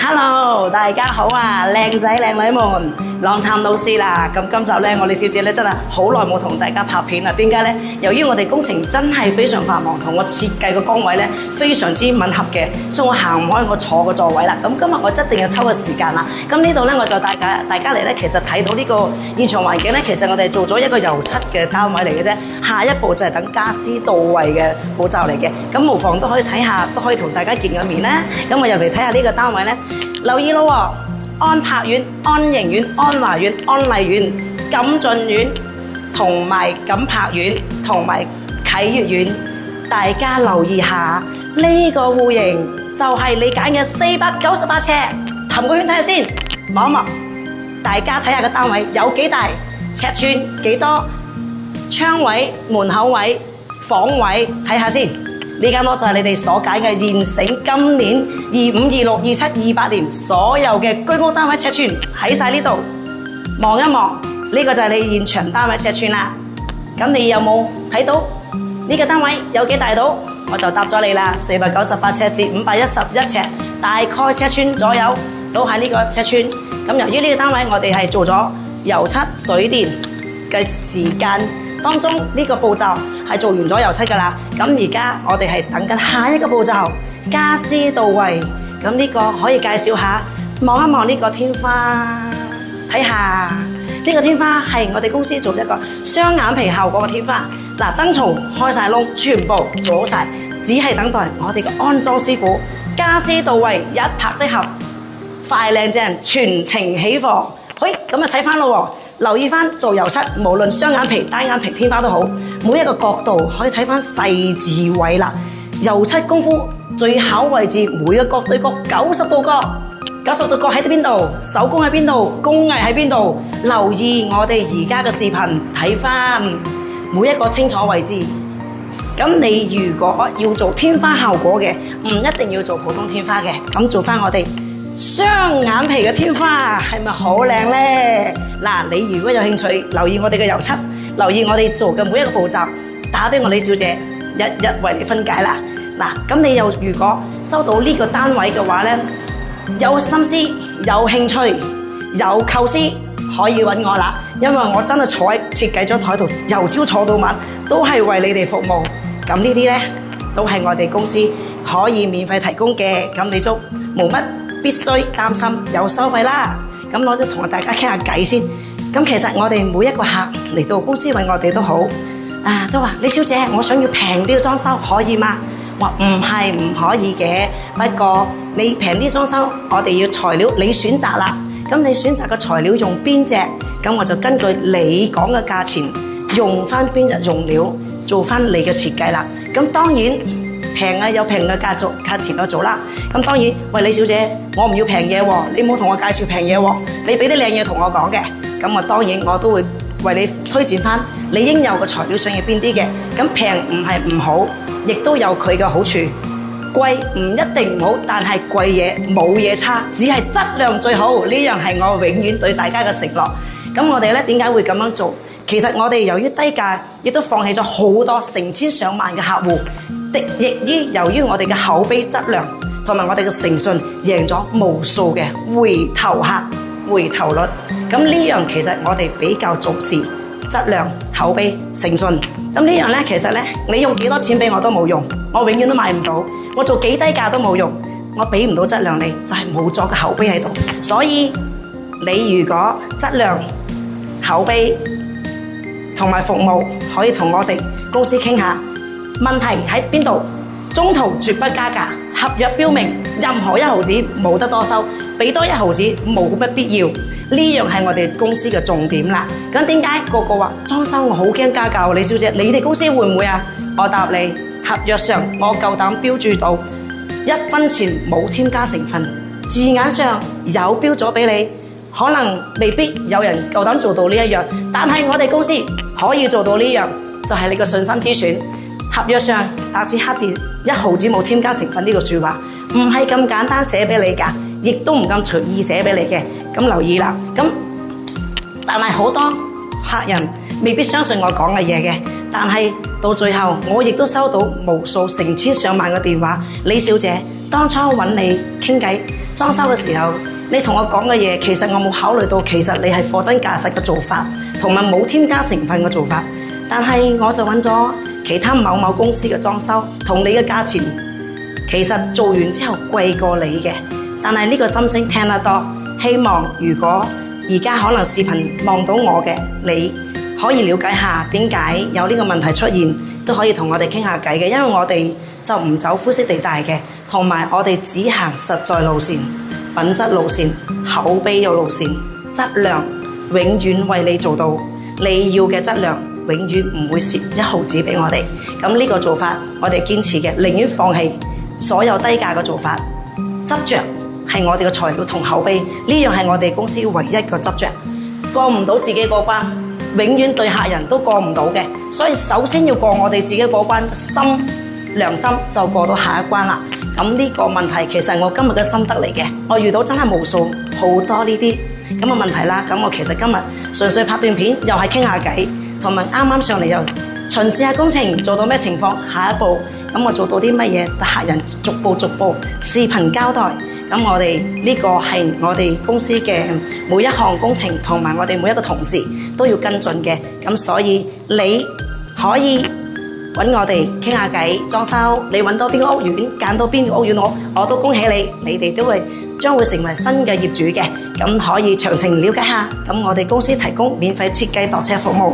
Hello， 大家好啊，靚仔靚女們，Long time no see啦。咁今集咧，我哋小姐咧真係好耐冇同大家拍片啦。點解咧？由於我哋工程真係非常繁忙，同我設計個崗位咧非常之吻合嘅，所以我行唔開我坐個座位啦。咁今日我一定要抽個時間啦。咁呢度咧我就帶大家嚟咧，其實睇到呢個現場環境咧，其實我哋做咗一個油漆嘅單位嚟嘅啫。下一步就係等家私到位嘅步驟嚟嘅。咁無妨都可以睇下，都可以同大家見個面啦。咁我入嚟睇下呢個單位咧。留意咯喎，安柏苑、安盈苑、安華苑、安麗苑、錦駿苑同埋錦柏苑同埋啟悅苑，大家留意下呢個戶型就係你揀嘅498尺，尋個圈睇下先，望一望，大家睇下個單位有幾大，尺寸幾多，窗位、門口位、房位睇下先。呢間屋就係你哋所揀嘅現成今年25、26、27、28年所有嘅居屋單位尺寸喺晒呢度，望一望，呢個就係你現場單位尺寸啦。咁你有冇睇到呢個單位有幾大到？我就答咗你啦，498尺至511尺，大概尺寸左右都喺呢個尺寸。咁由於呢個單位我哋係做咗油漆、水電嘅時間當中，呢個步驟係做完咗油漆㗎啦。咁而家我哋係等緊下一個步驟，家私到位。咁呢個可以介紹下，望一望呢個天花，睇下呢個天花係我哋公司做一個雙眼皮效果嘅天花。嗱，燈槽開晒窿，全部做好晒，只係等待我哋嘅安裝師傅。家私到位，一拍即合，快靚正，全程起貨。嘿，咁啊睇翻咯喎。留意翻做油漆，無論雙眼皮、單眼皮、天花都好，每一個角度可以睇翻細緻位啦。油漆功夫最考位置，每個角對角90度角，90度角喺邊度？手工喺邊度？工藝喺邊度？留意我哋而家嘅視頻，睇翻每一個清楚位置。咁你如果要做天花效果嘅，唔一定要做普通天花嘅，咁做翻我哋雙眼皮嘅天花係咪好靚呢？嗱，你如果有興趣，留意我哋嘅油漆，留意我哋做嘅每一個步驟，打俾我李小姐，日日為你分解啦。嗱，咁你又如果收到呢個單位嘅話呢，有心思、有興趣、有構思，可以揾我啦。因為我真係坐喺設計張台度，由朝坐到晚，都係為你哋服務。咁呢啲呢，都係我哋公司可以免費提供嘅，咁你都冇乜必須擔心有收費啦。咁我都同大家傾下偈先。咁其實我哋每一個客嚟到公司揾我哋都好，都話李小姐，我想要平啲嘅裝修，可以嗎？話唔係唔可以嘅，不過你平啲裝修，我哋要材料你選擇啦。咁你選擇嘅材料用邊隻？咁我就根據你講嘅價錢，用翻邊隻用料，做翻你嘅設計啦。咁當然，平啊有平嘅價錢去做啦。咁當然，喂李小姐，我唔要平嘢喎，你冇同我介紹平嘢喎，你俾啲靚嘢同我講嘅，咁我當然我都會為你推薦翻你應有嘅材料，想要邊啲嘅。咁平唔係唔好，亦都有佢嘅好處。貴唔一定唔好，但係貴嘢冇嘢差，只係質量最好。呢樣係我永遠對大家嘅承諾。咁我哋咧點解會咁樣做？其實我哋由於低價，亦都放棄咗好多成千上萬嘅客戶。亦由於我哋嘅口碑質量同埋我哋嘅誠信，贏咗無數嘅回頭客、回頭率。咁呢樣其實我哋比較重視質量、口碑、誠信。咁呢樣咧，其實咧，你用幾多錢俾我都冇用，我永遠都買唔到。我做幾低價都冇用，我俾唔到質量你，就係冇咗個口碑喺度。所以你如果質量、口碑同埋服務可以同我哋公司傾下。問題喺邊度？中途絕不加價，合約標明任何1毫子冇得多收，俾多1毫子冇乜必要。呢樣係我哋公司嘅重點啦。咁點解個個話裝修我好驚加價？李小姐，你哋公司會唔會啊？我答你，合約上我夠膽標註到1分錢冇添加成分，字眼上有標咗俾你。可能未必有人夠膽做到呢一樣，但係我哋公司可以做到呢樣，就係你嘅信心之選。合約上白紙黑字1毫子冇添加成分呢個說話，唔係咁簡單寫俾你㗎，亦都唔咁隨意寫俾你嘅。咁留意啦。但係好多客人未必相信我講嘅嘢嘅，但係到最後我亦都收到無數成千上萬嘅電話。李小姐，當初揾你傾偈裝修嘅時候，你同我講嘅嘢，其實我冇考慮到，其實你係貨真價實嘅做法，同埋冇添加成分嘅做法。但係我就揾咗其他某某公司嘅裝修，同你嘅價錢其實做完之後貴過你嘅。但係呢個心聲聽得多，希望如果而家可能視頻望到我嘅，你可以了解下點解有呢個問題出現，都可以同我哋傾下偈嘅。因為我哋就唔走灰色地帶嘅，同埋我哋只行實在路線、品質路線、口碑嘅路線，質量永遠為你做到你要嘅質量，永遠唔會蝕一毫子俾我哋。咁呢個做法我哋堅持嘅，寧願放棄所有低價嘅做法，執着係我哋嘅材料同口碑，呢樣係我哋公司唯一嘅執着。過唔到自己嗰關，永遠對客人都過唔到嘅。所以首先要過我哋自己嗰關，良心就過到下一關啦。咁呢個問題其實我今日嘅心得嚟嘅，我遇到真係無數好多呢啲咁嘅問題啦。咁我其實今日純粹拍段片，又係傾下偈，同埋啱啱上嚟又巡視下工程做到咩情況，下一步咁我做到啲乜嘢，客人逐步視頻交代。咁我哋呢個係我哋公司嘅每一項工程，同埋我哋每一個同事都要跟進嘅。咁所以你可以揾我哋傾下偈，裝修你揾到邊個屋苑，揀到邊個屋苑，我都恭喜你，你哋都將會成為新嘅業主嘅。咁可以詳情了解下。咁我哋公司提供免費設計度車服務。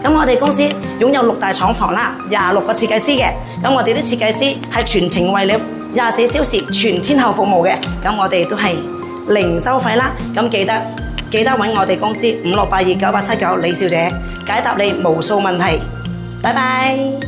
咁我哋公司擁有6大廠房啦，26個設計師嘅。咁我哋啲設計師係全程為你24小時全天候服務嘅。咁我哋都係零收費啦。咁記得揾我哋公司56829879李小姐，解答你無數問題。拜拜。